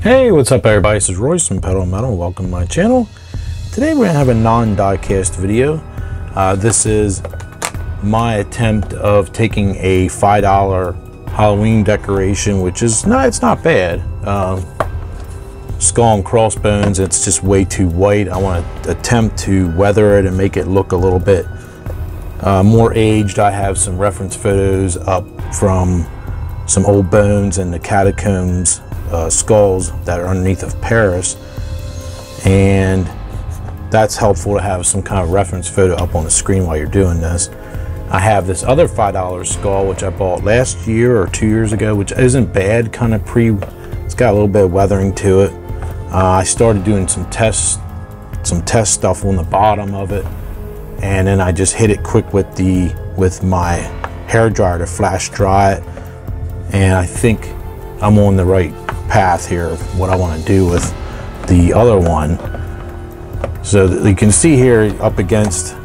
Hey, what's up everybody? This is Royce from Pedal Metal. Welcome to my channel. Today we're going to have a non-diecast video. This is my attempt of taking a $5 Halloween decoration, which is it's not bad. Skull and Crossbones, it's just way too white. I want to attempt to weather it and make it look a little bit more aged. I have some reference photos up from some old bones in the catacombs, skulls that are underneath of Paris, and that's helpful to have some kind of reference photo up on the screen while you're doing this. I have this other $5 skull which I bought last year or 2 years ago, which isn't bad, kind of it's got a little bit of weathering to it. I started doing some test stuff on the bottom of it, and then I just hit it quick with my hair dryer to flash dry it, and I think I'm on the right path here of what I want to do with the other one. So you can see here up against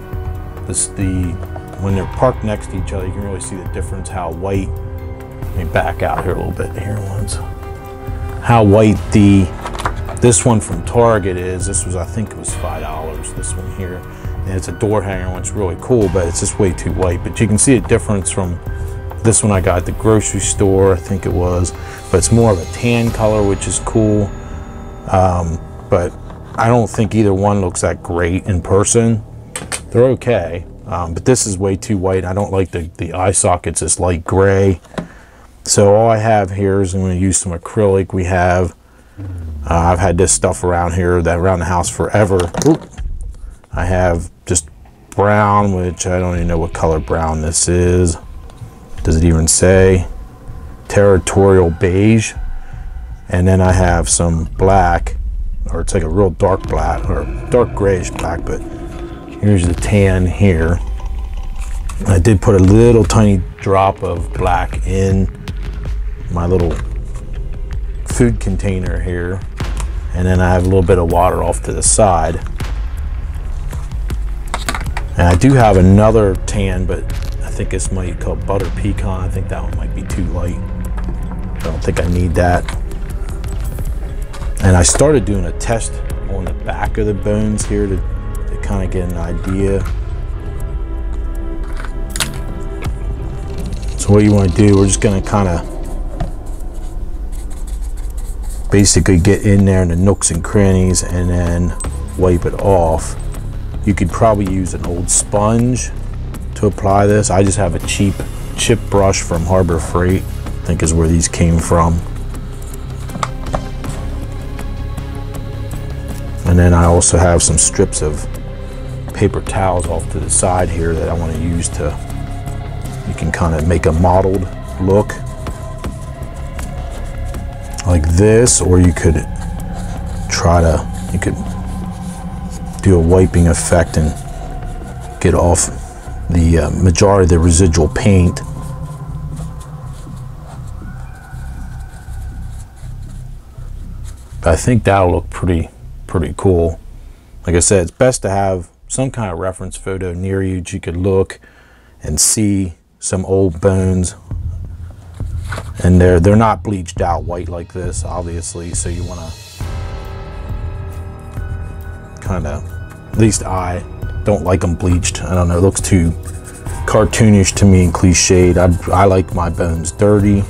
this, when they're parked next to each other, you can really see the difference how white. Let me back out here a little bit here once. How white this one from Target is. This was, I think it was $5, this one here. And it's a door hanger one. It's really cool, but it's just way too white. But you can see a difference from this one I got at the grocery store, I think it was, but it's more of a tan color, which is cool. But I don't think either one looks that great in person. They're okay, but this is way too white. I don't like the eye sockets, this light gray. So all I have here is I'm going to use some acrylic. We have, I've had this stuff around the house forever. Oop. I have just brown, which I don't even know what color brown this is. Does it even say? Territorial beige. And then I have some black, or it's like a real dark black or dark grayish black, but here's the tan here. I did put a little tiny drop of black in my little food container here, and then I have a little bit of water off to the side. And I do have another tan, but I think this might be called Butter Pecan. I think that one might be too light. I don't think I need that. And I started doing a test on the back of the bones here to kind of get an idea. So what you want to do, we're just going to kind of basically get in there in the nooks and crannies and then wipe it off. You could probably use an old sponge to apply this. I just have a cheap chip brush from Harbor Freight, I think is where these came from. And then I also have some strips of paper towels off to the side here that I want to use you can kind of make a mottled look like this, or you could do a wiping effect and get off the majority of the residual paint. But I think that'll look pretty cool. Like I said, it's best to have some kind of reference photo near you that you could look and see some old bones. And they're not bleached out white like this, obviously, so you want to kind of, at least I don't like them bleached. I don't know, it looks too cartoonish to me and cliched. I like my bones dirty.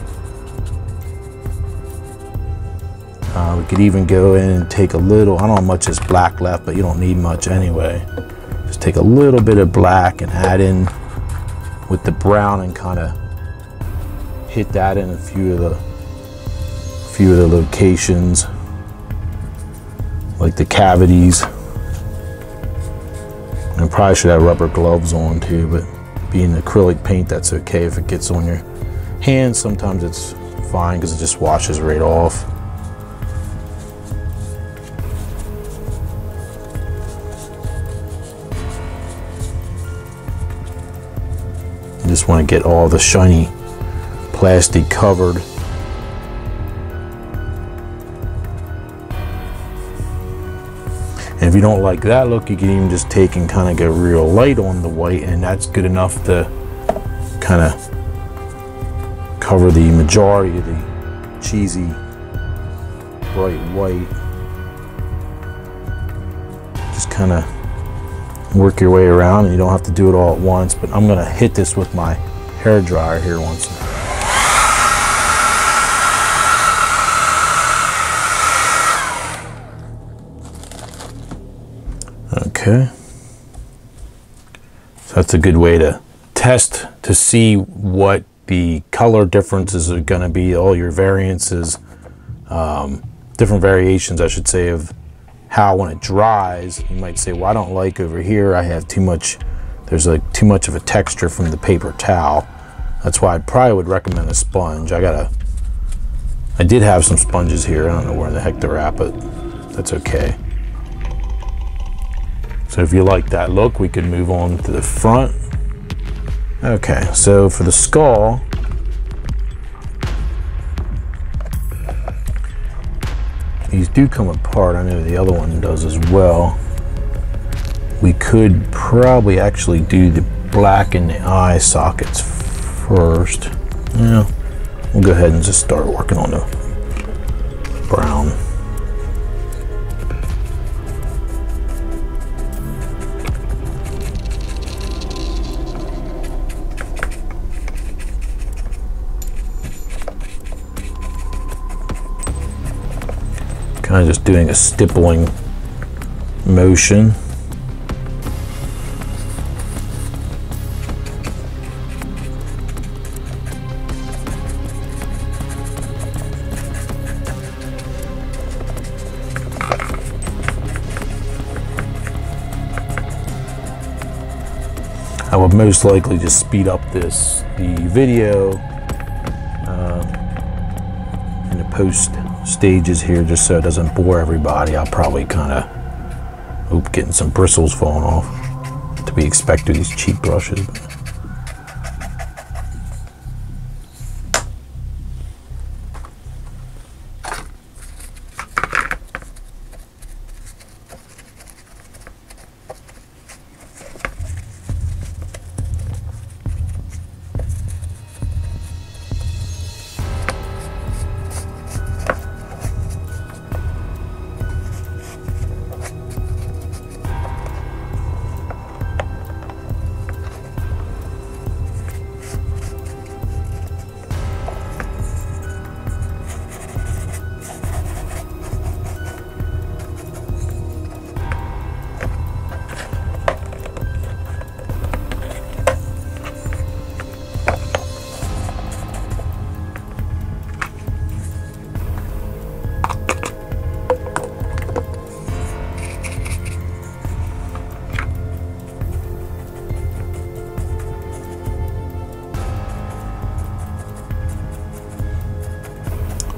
We could even go in and take a little, I don't know how much is black left, but you don't need much anyway. Just take a little bit of black and add in with the brown and kind of hit that in a few of the locations, like the cavities. I probably should have rubber gloves on too, but being acrylic paint, that's okay. If it gets on your hands, sometimes it's fine because it just washes right off. You just want to get all the shiny plastic covered. And if you don't like that look, you can even just take and kind of go real light on the white, and that's good enough to kind of cover the majority of the cheesy bright white. Just kind of work your way around, and you don't have to do it all at once, but I'm going to hit this with my hair dryer here once. Okay. So that's a good way to test to see what the color differences are going to be, all your variances, different variations, I should say, of how when it dries. You might say, well, I don't like over here, I have too much, there's like too much of a texture from the paper towel. That's why I probably would recommend a sponge. I did have some sponges here. I don't know where the heck they're at, but that's okay. So if you like that look, we could move on to the front. Okay, so for the skull, these do come apart. I know the other one does as well. We could probably actually do the black in the eye sockets first. Yeah, we'll go ahead and just start working on the brown. Kind of just doing a stippling motion. I would most likely just speed up the video in the post stages here, just so it doesn't bore everybody. I'll probably kind of getting some bristles falling off, to be expected, these cheap brushes.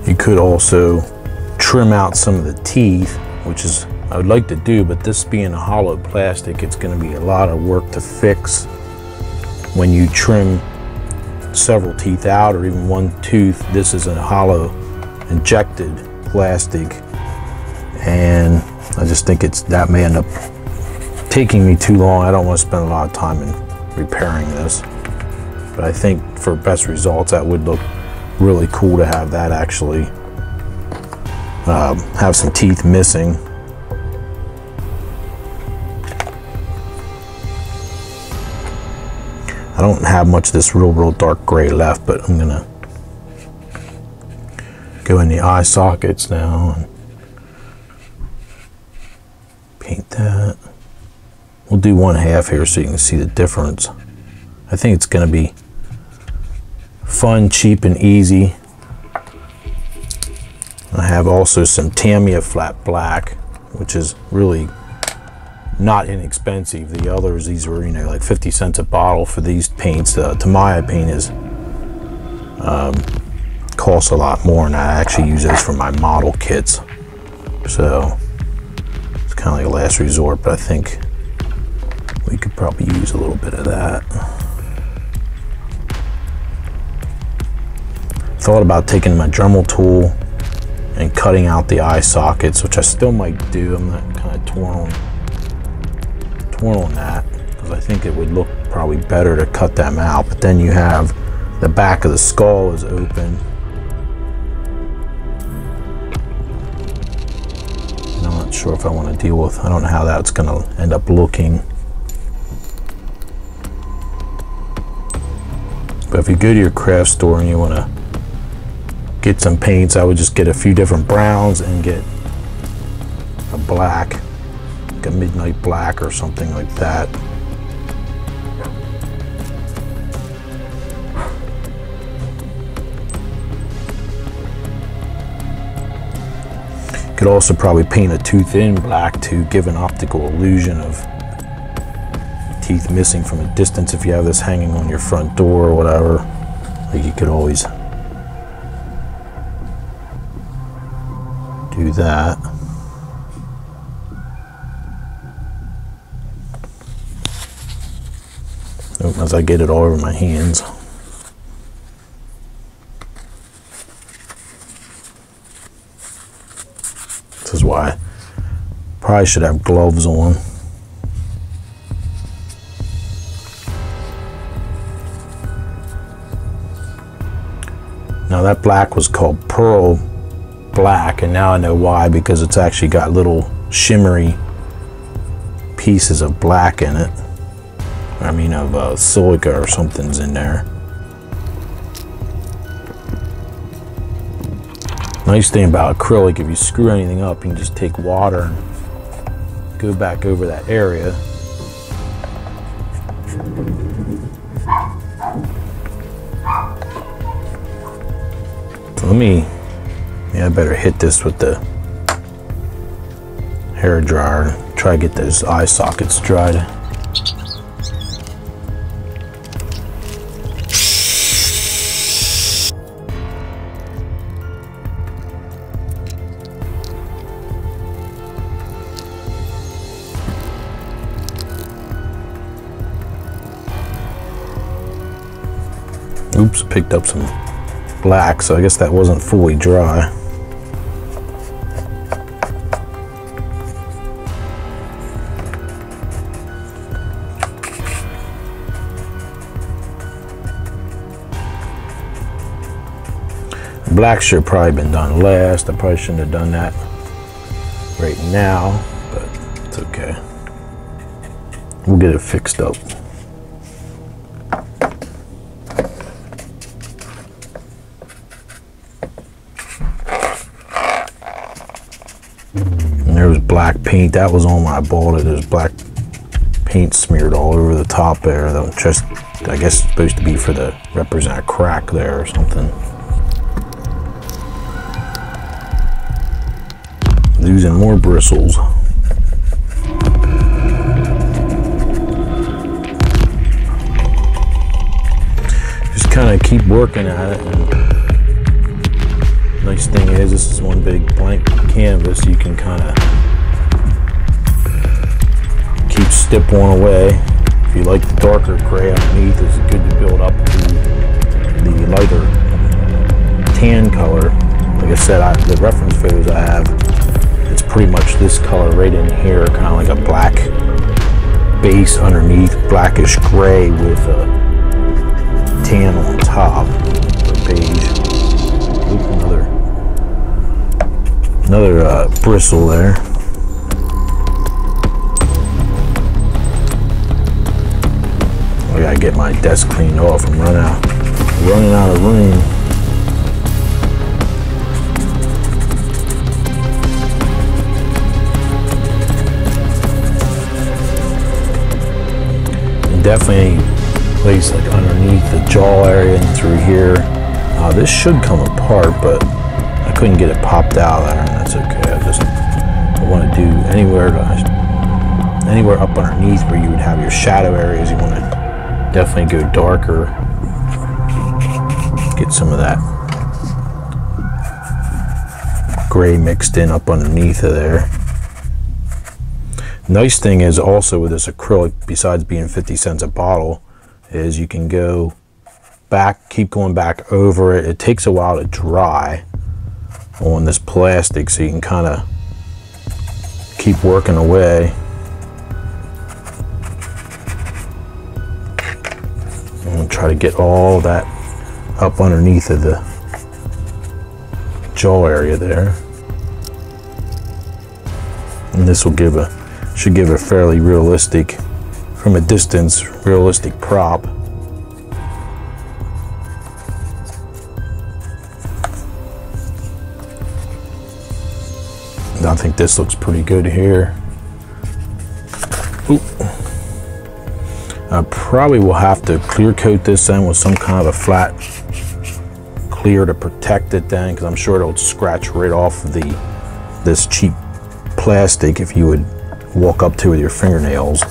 You could also trim out some of the teeth, which is I would like to do, but this being a hollow plastic, it's going to be a lot of work to fix when you trim several teeth out, or even one tooth. This is a hollow injected plastic, and I just think that may end up taking me too long. I don't want to spend a lot of time in repairing this, but I think for best results, that would look really cool to have that actually have some teeth missing. I don't have much of this real dark gray left, but I'm gonna go in the eye sockets now and paint that. We'll do one half here so you can see the difference. I think it's gonna be fun, cheap, and easy. I have also some Tamiya flat black, which is really not inexpensive. The others, these were, you know, like 50 cents a bottle for these paints. Tamiya paint is costs a lot more, and I actually use those for my model kits. So it's kind of like a last resort, but I think we could probably use a little bit of that. Thought about taking my Dremel tool and cutting out the eye sockets, which I still might do. I'm not kind of torn on that, because I think it would look probably better to cut them out. But then you have the back of the skull is open. Not sure if I want to deal with, I don't know how that's going to end up looking. But if you go to your craft store and you want to get some paints, I would just get a few different browns and get a black, like a midnight black or something like that. Could also probably paint a tooth in black to give an optical illusion of teeth missing from a distance if you have this hanging on your front door or whatever. Like, you could always do that. Oh, as I get it all over my hands. This is why I probably should have gloves on. Now that black was called pearl black, and now I know why, because it's actually got little shimmery pieces of black in it. I mean, of silica or something's in there. Nice thing about acrylic, if you screw anything up, you can just take water and go back over that area. So I better hit this with the hair dryer. Try to get those eye sockets dried. Oops, picked up some black, so I guess that wasn't fully dry. Black should have probably been done last. I probably shouldn't have done that right now, but it's okay. We'll get it fixed up. And there was black paint. That was on when I bought it. There's black paint smeared all over the top there. That was just, I guess, supposed to be for the represent a crack there or something. Losing more bristles. Just kind of keep working at it. And nice thing is, this is one big blank canvas. You can kind of keep stippling away. If you like the darker gray underneath, it's good to build up to the lighter tan color. Like I said, the reference photos I have, it's pretty much this color right in here, kind of like a black base underneath, blackish gray with a tan on top, or beige. Oops, another bristle there. I gotta get my desk cleaned off. I'm running out of room. Definitely place like underneath the jaw area and through here. This should come apart, but I couldn't get it popped out there, and that's okay. I want to do anywhere up underneath where you would have your shadow areas. You want to definitely go darker. Get some of that gray mixed in up underneath of there. Nice thing is also with this acrylic, besides being 50 cents a bottle, is you can go back, keep going back over it. It takes a while to dry on this plastic, so you can kind of keep working away. I'm going to try to get all that up underneath of the jaw area there. And this will should give a fairly realistic, from a distance, realistic prop. I think this looks pretty good here. Ooh. I probably will have to clear coat this in with some kind of a flat clear to protect it then, because I'm sure it'll scratch right off this cheap plastic if you would walk up to it with your fingernails.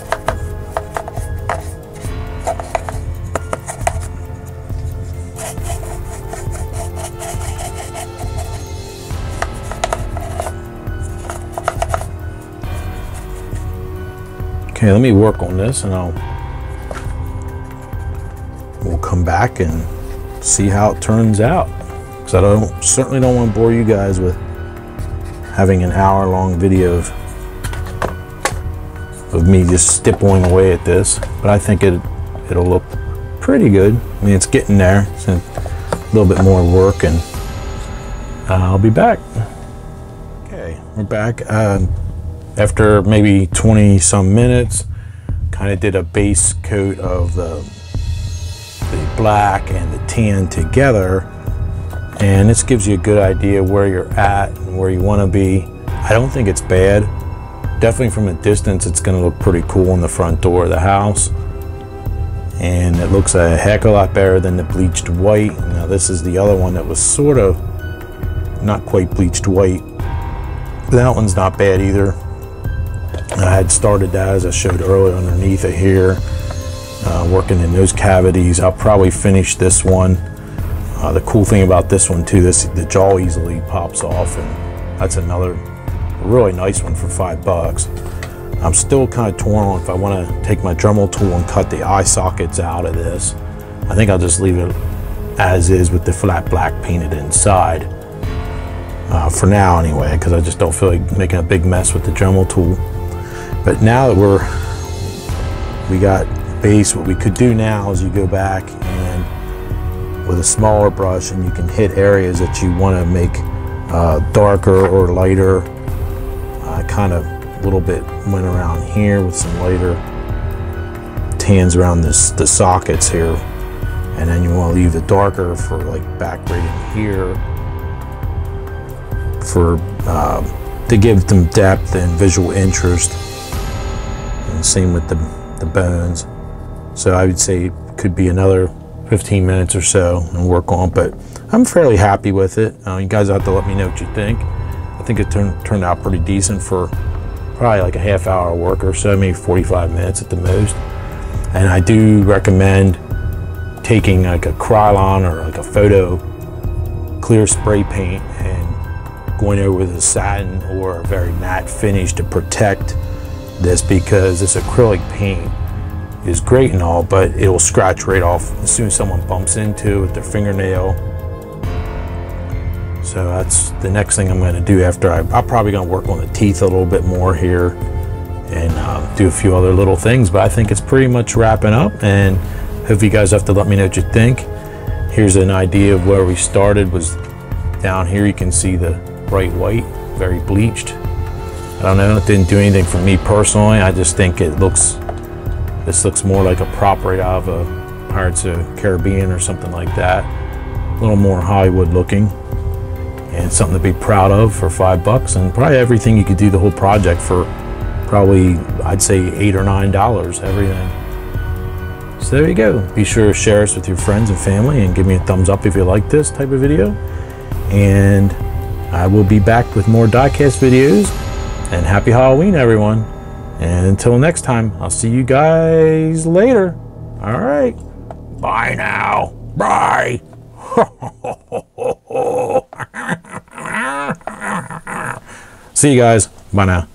Okay, let me work on this and we'll come back and see how it turns out. Because I certainly don't want to bore you guys with having an hour-long video of me just stippling away at this. But I think it'll look pretty good. I mean, it's getting there. It's a little bit more work, and I'll be back. Okay, we're back. After maybe 20 some minutes, kind of did a base coat of the black and the tan together, and this gives you a good idea where you're at and where you want to be. I don't think it's bad. Definitely from a distance it's going to look pretty cool in the front door of the house, and it looks a heck of a lot better than the bleached white. Now this is the other one that was sort of not quite bleached white. That one's not bad either. I had started that, as I showed earlier, underneath it here, working in those cavities. I'll probably finish this one. The cool thing about this one too, the jaw easily pops off, and that's another really nice one for $5. I'm still kind of torn on if I want to take my Dremel tool and cut the eye sockets out of this. I think I'll just leave it as is with the flat black painted inside. For now anyway, because I just don't feel like making a big mess with the Dremel tool. But now that we got base, what we could do now is you go back and with a smaller brush, and you can hit areas that you want to make darker or lighter. I kind of a little bit went around here with some lighter tans around the sockets here, and then you want to leave the darker for like back right in here for to give them depth and visual interest. And same with the bones. So I would say it could be another 15 minutes or so and work on, but I'm fairly happy with it. You guys have to let me know what you think. I think it turned out pretty decent for probably like a half hour work or so, maybe 45 minutes at the most. And I do recommend taking like a Krylon or like a photo clear spray paint and going over with a satin or a very matte finish to protect this, because this acrylic paint is great and all, but it will scratch right off as soon as someone bumps into it with their fingernail. So that's the next thing I'm going to do after I'm probably going to work on the teeth a little bit more here and do a few other little things, but I think it's pretty much wrapping up, and hope you guys have to let me know what you think. Here's an idea of where we started. Was down here. You can see the bright white, very bleached. I don't know, it didn't do anything for me personally. I just think this looks more like a prop right out of a Pirates of the Caribbean or something like that. A little more Hollywood looking, and something to be proud of for $5, and probably everything you could do the whole project for probably, I'd say $8 or $9, everything. So there you go. Be sure to share this with your friends and family, and give me a thumbs up if you like this type of video. And I will be back with more diecast videos. And happy Halloween, everyone. And until next time, I'll see you guys later. All right. Bye now. Bye. See you guys. Bye now.